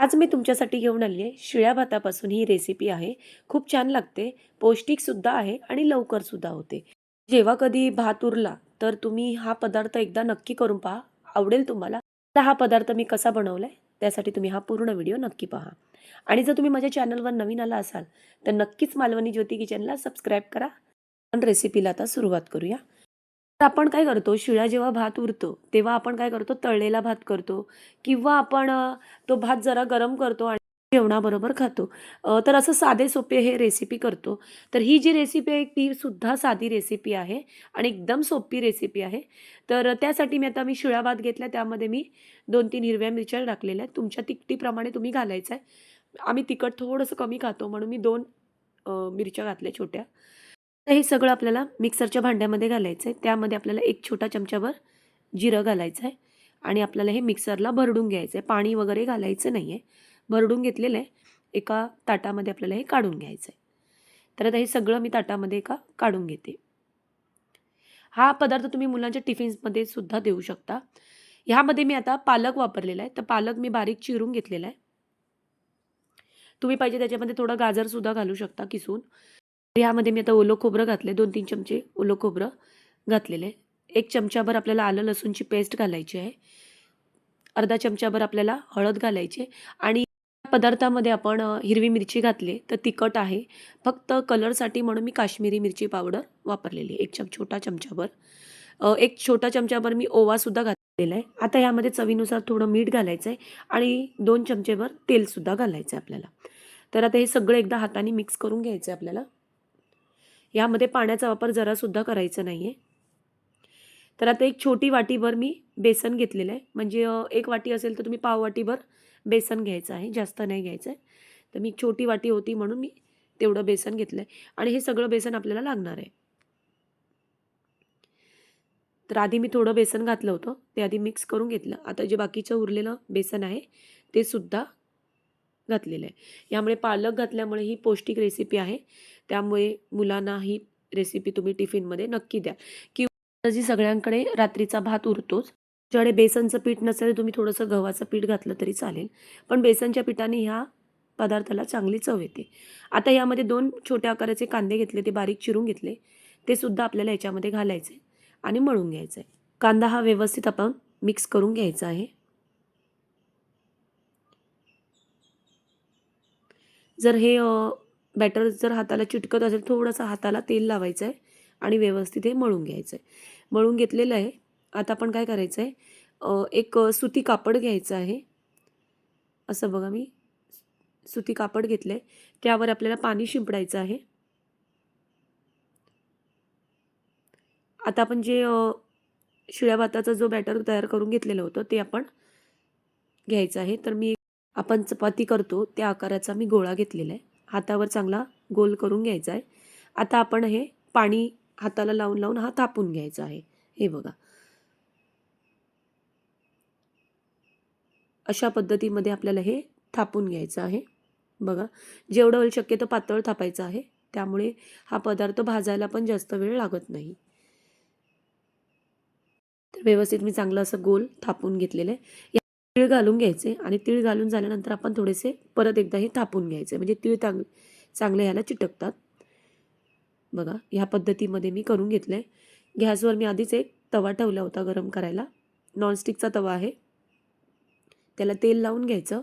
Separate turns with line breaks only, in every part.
आज मी तुमच्यासाठी घेऊन आली आहे शिळ्या भातापासून ही रेसिपी आहे. खूप छान लागते, पौष्टिकसुद्धा आहे आणि लवकरसुद्धा होते. जेव्हा कधी भात उरला, तर तुम्ही हा पदार्थ एकदा नक्की करून पहा, आवडेल तुम्हाला. तर हा पदार्थ मी कसा बनवलाय, त्यासाठी तुम्ही हा पूर्ण व्हिडिओ नक्की पहा. आणि जर तुम्ही माझ्या चॅनलवर नवीन आला असाल, तर नक्कीच मालवणी ज्योती किचनला सबस्क्राईब करा. आपण रेसिपीला आता सुरुवात करूया. तर आपण काय करतो, शिळा जेव्हा भात उरतो, तेव्हा आपण काय करतो, तळलेला भात करतो किंवा आपण तो भात जरा गरम करतो आणि जेवणाबरोबर खातो. तर असं साधे सोपे हे रेसिपी करतो. तर ही जी रेसिपी आहे ती सुद्धा साधी रेसिपी आहे आणि एकदम सोपी रेसिपी आहे. तर त्यासाठी मी शिळा भात घेतला. त्यामध्ये मी 2-3 हिरव्या मिरच्या टाकलेल्या आहेत. तुमच्या तिखटीप्रमाणे तुम्ही घालायचं आहे. आम्ही तिखट थोडंसं कमी खातो म्हणून मी 2 मिरच्या घातल्या छोट्या. तर हे सगळं आपल्याला मिक्सरच्या भांड्यामध्ये घालायचं आहे. त्यामध्ये आपल्याला 1 छोटा चमचाभर जिरं घालायचं आहे आणि आपल्याला हे मिक्सरला भरडून घ्यायचं आहे. पाणी वगैरे घालायचं नाही आहे. भरडून घेतलेलं आहे. एका ताटामध्ये आपल्याला हे काढून घ्यायचं आहे. तर आता हे सगळं मी ताटामध्ये एका काढून घेते. हा पदार्थ तुम्ही मुलांच्या टिफिन्समध्ये सुद्धा देऊ शकता. ह्यामध्ये मी आता पालक वापरलेला आहे. तर पालक मी बारीक चिरून घेतलेला आहे. तुम्ही पाहिजे त्याच्यामध्ये थोडं गाजरसुद्धा घालू शकता किसून. यामध्ये मी आता ओलं खोबरं घातलं आहे. 2-3 चमचे ओलं खोबरं घातलेलं आहे. 1 चमचाभर आपल्याला आलं लसूणची पेस्ट घालायची आहे. अर्धा चमचाभर आपल्याला हळद घालायची आहे आणि या पदार्थामध्ये आपण हिरवी मिरची घातली तर तिखट आहे. फक्त कलरसाठी म्हणून मी काश्मीरी मिरची पावडर वापरलेली आहे. 1 छोटा चमचाभर. 1 छोटा चमचाभर मी ओवासुद्धा घातलेला आहे. आता यामध्ये चवीनुसार थोडं मीठ घालायचं आहे आणि 2 चमचेभर तेलसुद्धा घालायचं आहे आपल्याला. तर आता हे सगळं एकदा हाताने मिक्स करून घ्यायचं आहे आपल्याला. यामध्ये पाण्याचा वापर जरासुद्धा करायचा नाही आहे. तर आता एक छोटी वाटीभर मी बेसन घेतलेलं आहे. म्हणजे 1 वाटी असेल तर तुम्ही पाव वाटीभर बेसन घ्यायचं आहे, जास्त नाही घ्यायचं आहे. तर मी छोटी वाटी होती म्हणून मी तेवढं बेसन घेतलं आहे आणि हे सगळं बेसन आपल्याला लागणार आहे. तर आधी मी थोडं बेसन घातलं होतं, ते आधी मिक्स करून घेतलं. आता जे बाकीचं उरलेलं बेसन आहे, ते सुद्धा घातलेलं आहे. यामुळे पालक घातल्यामुळे ही पौष्टिक रेसिपी आहे. त्यामुळे मुलांना ही रेसिपी तुम्ही टिफिनमध्ये नक्की द्या किंवा जी सगळ्यांकडे रात्रीचा भात उरतोच. ज्याकडे बेसनचं पीठ नसेल तर तुम्ही थोडंसं गव्हाचं पीठ घातलं तरी चालेल. पण बेसनच्या पिठाने ह्या पदार्थाला चांगली चव येते. आता यामध्ये 2 छोट्या आकाराचे कांदे घेतले, ते बारीक चिरून घेतले. ते सुद्धा आपल्याला याच्यामध्ये घालायचे आणि मळून घ्यायचं आहे. कांदा हा व्यवस्थित आपण मिक्स करून घ्यायचा आहे. जर हे बॅटर जर हाताला चिटकत असेल, थोडंसं हाताला तेल लावायचं आहे आणि व्यवस्थित हे मळून घ्यायचं आहे. मळून घेतलेलं आहे. आता आपण काय करायचं आहे, एक सुती कापड घ्यायचं आहे. असं बघा मी सुती कापड घेतलं आहे. त्यावर आपल्याला पाणी शिंपडायचं आहे. आता आपण जे शिळ्या भाताचा जो बॅटर तयार करून घेतलेलं होतं, ते आपण घ्यायचं आहे. तर आपण चपाती करतो त्या आकाराचा मी गोळा घेतलेला आहे. हातावर चांगला गोल करून घ्यायचा आहे. आता आपण हे पाणी हाताला लावून हा थापून घ्यायचा आहे. हे बघा. अशा पद्धतीमध्ये आपल्याला हे थापून घ्यायचं आहे. बघा, जेवढं होईल शक्यतो पातळ थापायचं आहे. त्यामुळे हा पदार्थ भाजायला पण जास्त वेळ लागत नाही. तर व्यवस्थित मी चांगलं असं गोल थापून घेतलेलं आहे. यात तीळ घालून घ्यायचे आणि तीळ घालून झाल्यानंतर आपण थोडेसे परत एकदा हे थापून घ्यायचे. म्हणजे तीळ चांगले ह्याला चिटकतात. बघा, ह्या पद्धतीमध्ये मी करून घेतलंय. गॅसवर मी आधीच एक तवा ठेवला होता गरम करायला. नॉनस्टिकचा तवा आहे. त्याला तेल लावून घ्यायचं.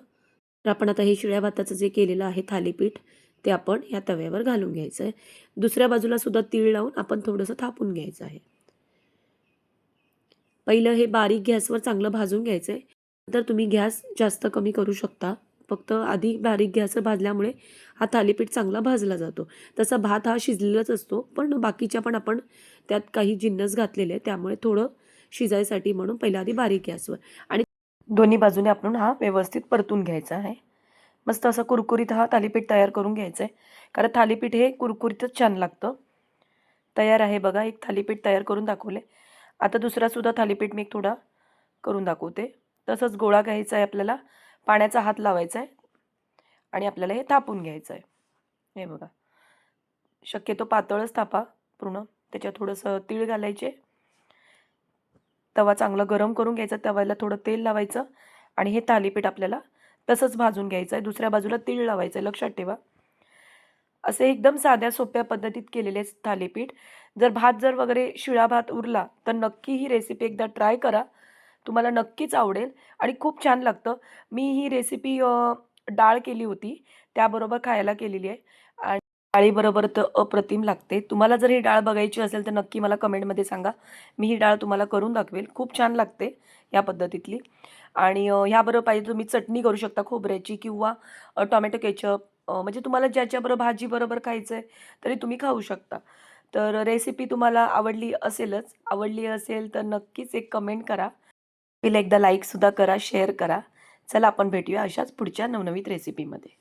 तर आपण आता हे शिळ्या भाताचं जे केलेलं आहे थालीपीठ, ते आपण ह्या तव्यावर घालून घ्यायचं आहे. दुसऱ्या बाजूला सुद्धा तीळ लावून आपण थोडंसं थापून घ्यायचं आहे. पहिलं हे बारीक गॅसवर चांगलं भाजून घ्यायचं आहे. नंतर तुम्ही गॅस जास्त कमी करू शकता. फक्त आधी बारीक गॅसवर भाजल्यामुळे हा थालीपीठ चांगला भाजला जातो. तसा भात हा शिजलेलाच असतो, पण बाकीच्या पण आपण त्यात काही जिन्नस घातलेले आहे, त्यामुळे थोडं शिजायसाठी म्हणून पहिल्या आधी बारीक गॅसवर आणि दोन्ही बाजूने आपण हा व्यवस्थित परतून घ्यायचा आहे. मस्त असं कुरकुरीत हा थालीपीठ तयार करून घ्यायचं आहे. कारण थालीपीठ हे कुरकुरीतच छान लागतं. तयार आहे बघा, एक थालीपीठ तयार करून दाखवले. आता दुसरासुद्धा थालीपीठ मी एक थोडा करून दाखवते. तसंच गोळा घ्यायचा आहे आपल्याला, पाण्याचा हात लावायचा आहे आणि आपल्याला हे थापून घ्यायचं आहे. हे बघा, शक्यतो पातळच थापा पूर्ण. त्याच्यात थोडंसं तीळ घालायचे. तवा चांगला गरम करून घ्यायचा. तव्याला थोडं तेल लावायचं आणि हे थालीपीठ आपल्याला तसंच भाजून घ्यायचं आहे. दुसऱ्या बाजूला तीळ लावायचं आहे, लक्षात ठेवा. असे एकदम साध्या सोप्या पद्धतीत केलेले थालीपीठ. जर वगैरे शिळा भात उरला, तर नक्की ही रेसिपी एकदा ट्राय करा. तुम्हाला नक्कीच आवडेल आणि खूप छान लागतं. मी ही रेसिपी डाळ केली होती, त्याबरोबर खायला केलेली आहे आणि डाळीबरोबर तर अप्रतिम लागते. तुम्हाला जर ही डाळ बघायची असेल, तर नक्की मला कमेंटमध्ये सांगा. मी ही डाळ तुम्हाला करून दाखवेल. खूप छान लागते या पद्धतीतली आणि ह्याबरोबर पाहिजे तुम्ही चटणी करू शकता खोबऱ्याची किंवा टोमॅटो केचप म्हणजे तुम्हाला ज्याच्याबरोबर भाजीबरोबर खायचं आहे, तरी तुम्ही खाऊ शकता. तर रेसिपी तुम्हाला आवडली असेलच. आवडली असेल तर नक्कीच एक कमेंट करा. एकदा लाईकसुद्धा करा, शेअर करा. चला आपण भेटूया अशाच पुढच्या नवनवीन रेसिपीमध्ये.